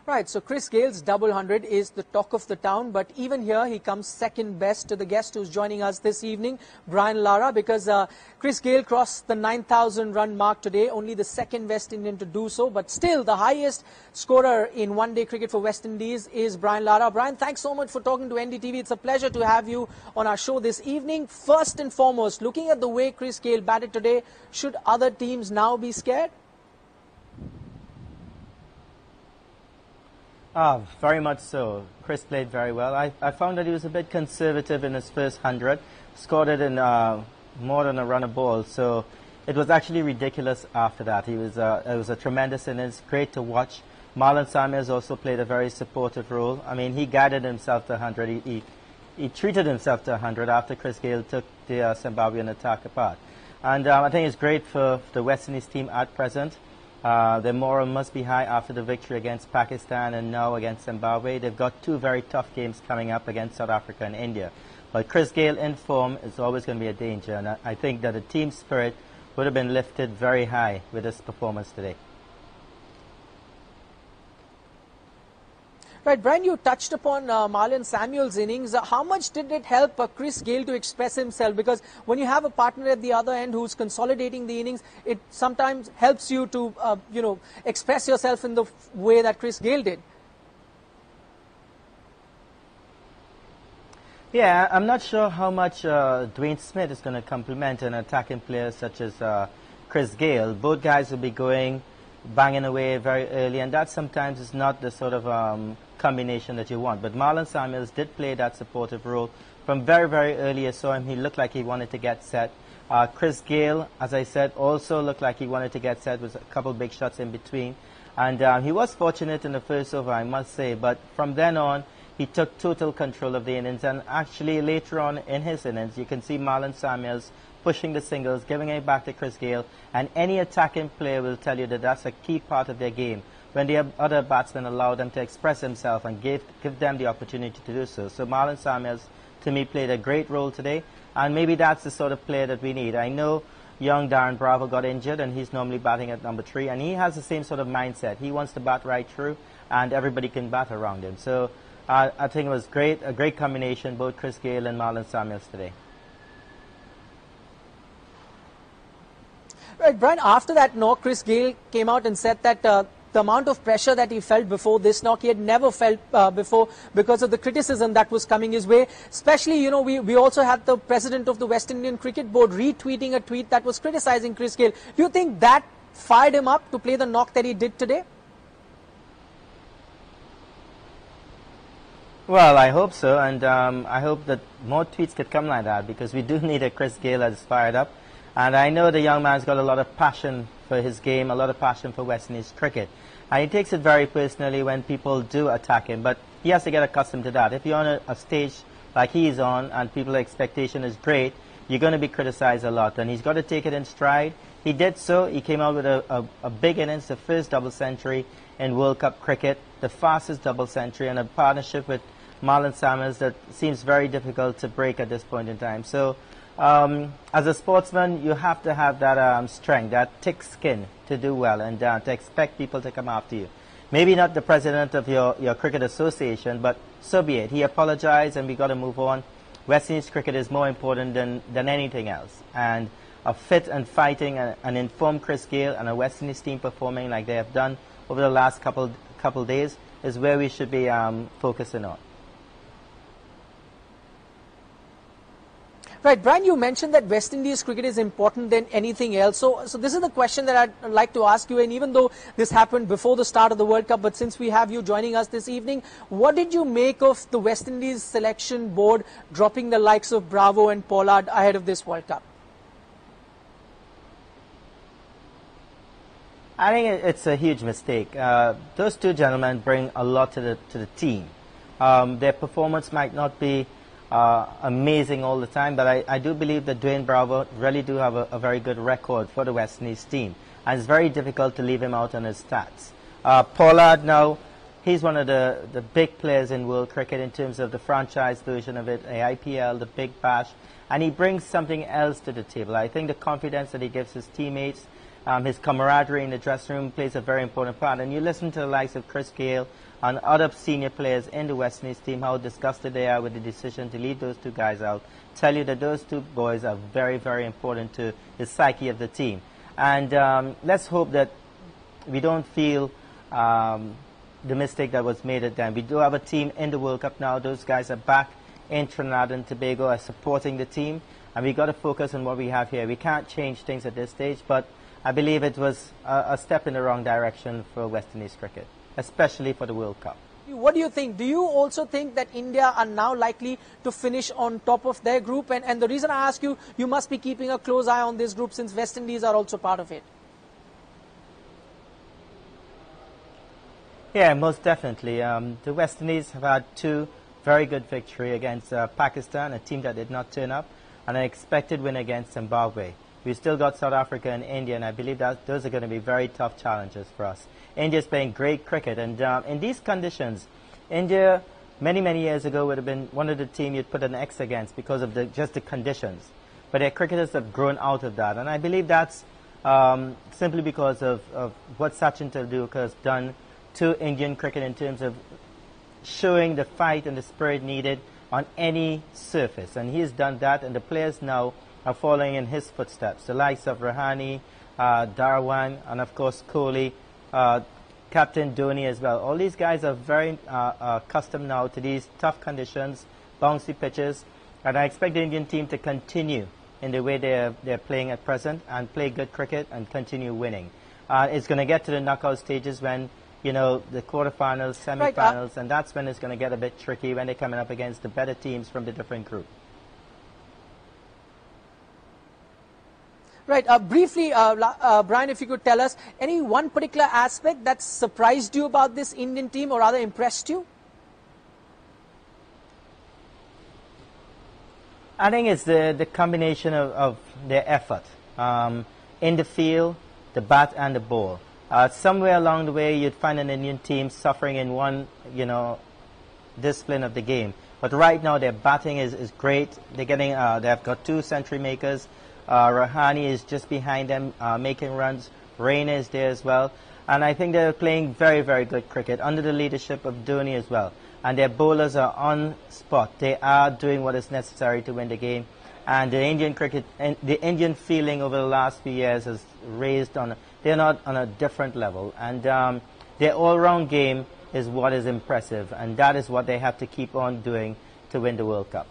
Right, so Chris Gayle's double hundred is the talk of the town, but even here he comes second best to the guest who's joining us this evening, Brian Lara, because Chris Gayle crossed the 9,000 run mark today, only the second West Indian to do so, but still the highest scorer in one-day cricket for West Indies is Brian Lara. Brian, thanks so much for talking to NDTV. It's a pleasure to have you on our show this evening. First and foremost, looking at the way Chris Gayle batted today, should other teams now be scared? Very much so. Chris played very well. I found that he was a bit conservative in his first 100, scored it in more than a run a ball, so it was actually ridiculous after that. It was a tremendous innings, great to watch. Marlon Samuels also played a very supportive role. I mean, he guided himself to 100. He treated himself to 100 after Chris Gayle took the Zimbabwean attack apart. And I think it's great for the West Indies team at present. Their morale must be high after the victory against Pakistan and now against Zimbabwe. They've got two very tough games coming up against South Africa and India. But Chris Gayle in form is always going to be a danger, and I think that the team spirit would have been lifted very high with this performance today. Right, Brian, you touched upon Marlon Samuels' innings. How much did it help Chris Gayle to express himself? Because when you have a partner at the other end who's consolidating the innings, it sometimes helps you to, express yourself in the way that Chris Gayle did. Yeah, I'm not sure how much Dwayne Smith is going to complement an attacking player such as Chris Gayle. Both guys will be going, banging away very early, and that sometimes is not the sort of combination that you want. But Marlon Samuels did play that supportive role from very, very early. I saw him, he looked like he wanted to get set. Chris Gayle, as I said, also looked like he wanted to get set with a couple big shots in between. And he was fortunate in the first over, I must say, but from then on, he took total control of the innings, and actually later on in his innings, you can see Marlon Samuels pushing the singles, giving it back to Chris Gayle, and any attacking player will tell you that that's a key part of their game, when the other batsmen allow them to express himself and give them the opportunity to do so. So Marlon Samuels, to me, played a great role today, and maybe that's the sort of player that we need. I know young Darren Bravo got injured, and he's normally batting at number 3, and he has the same sort of mindset. He wants to bat right through, and everybody can bat around him. So I think it was great, a great combination, both Chris Gayle and Marlon Samuels today. Right, Brian, after that knock, Chris Gayle came out and said that the amount of pressure that he felt before this knock, he had never felt before because of the criticism that was coming his way. Especially, we also had the president of the West Indian Cricket Board retweeting a tweet that was criticizing Chris Gayle. Do you think that fired him up to play the knock that he did today? Well, I hope so, and I hope that more tweets could come like that, because we do need a Chris Gayle that's fired up. And I know the young man's got a lot of passion for his game, a lot of passion for West Indies cricket. And he takes it very personally when people do attack him, but he has to get accustomed to that. If you're on a stage like he's on and people's expectation is great, you're going to be criticized a lot, and he's got to take it in stride. He did so. He came out with a big innings, the first double century in World Cup cricket, the fastest double century, and a partnership with Marlon Samuels that seems very difficult to break at this point in time. So as a sportsman, you have to have that strength, that thick skin to do well, and to expect people to come after you. Maybe not the president of your cricket association, but so be it. He apologized, and we got to move on. West Indies cricket is more important than anything else. And a fit and fighting and informed Chris Gayle and a West Indies team performing like they have done over the last couple days is where we should be focusing on. Right, Brian, you mentioned that West Indies cricket is important than anything else. So this is the question that I'd like to ask you, and even though this happened before the start of the World Cup, but since we have you joining us this evening, what did you make of the West Indies selection board dropping the likes of Bravo and Pollard ahead of this World Cup? I think it's a huge mistake. Those two gentlemen bring a lot to the team. Their performance might not be amazing all the time, but I do believe that Dwayne Bravo really do have a very good record for the West Indies team, and it's very difficult to leave him out on his stats. Pollard now, he's one of the big players in world cricket in terms of the franchise version of it, the IPL, the Big Bash, and he brings something else to the table. I think the confidence that he gives his teammates, His camaraderie in the dressing room plays a very important part. And you listen to the likes of Chris Gayle and other senior players in the West Indies team, how disgusted they are with the decision to leave those two guys out. Tell you that those two boys are very, very important to the psyche of the team. And let's hope that we don't feel the mistake that was made at them. We do have a team in the World Cup now. Those guys are back in Trinidad and Tobago are supporting the team. And we've got to focus on what we have here. We can't change things at this stage, but I believe it was a step in the wrong direction for West Indies cricket, especially for the World Cup. What do you think? Do you also think that India are now likely to finish on top of their group? And the reason I ask you, you must be keeping a close eye on this group since West Indies are also part of it. Yeah, most definitely. The West Indies have had two very good victories against Pakistan, a team that did not turn up, and an expected win against Zimbabwe. We've still got South Africa and India, and I believe that those are going to be very tough challenges for us. India's playing great cricket, and in these conditions, India many, many years ago would have been one of the teams you'd put an X against because of just the conditions. But their cricketers have grown out of that, and I believe that's simply because of what Sachin Tendulkar has done to Indian cricket in terms of showing the fight and the spirit needed on any surface. And he has done that, and the players now are following in his footsteps. The likes of Rahane, Darwan, and of course Kohli, Captain Dhoni as well. All these guys are very accustomed now to these tough conditions, bouncy pitches, and I expect the Indian team to continue in the way they're playing at present and play good cricket and continue winning. It's going to get to the knockout stages when, you know, the quarterfinals, semi-finals, and that's when it's going to get a bit tricky when they're coming up against the better teams from the different group. Right. Briefly, Brian, if you could tell us any one particular aspect that surprised you about this Indian team or rather impressed you? I think it's the combination of their effort in the field, the bat and the ball. Somewhere along the way, you'd find an Indian team suffering in one, you know, discipline of the game. But right now, their batting is great. They're getting, they've got two century makers. Rahane is just behind them, making runs. Rain is there as well. And I think they're playing very, very good cricket under the leadership of Dhoni as well. And their bowlers are on spot. They are doing what is necessary to win the game. And the Indian cricket, and the Indian feeling over the last few years has raised on, they're not on a different level. And their all-round game is what is impressive. And that is what they have to keep on doing to win the World Cup.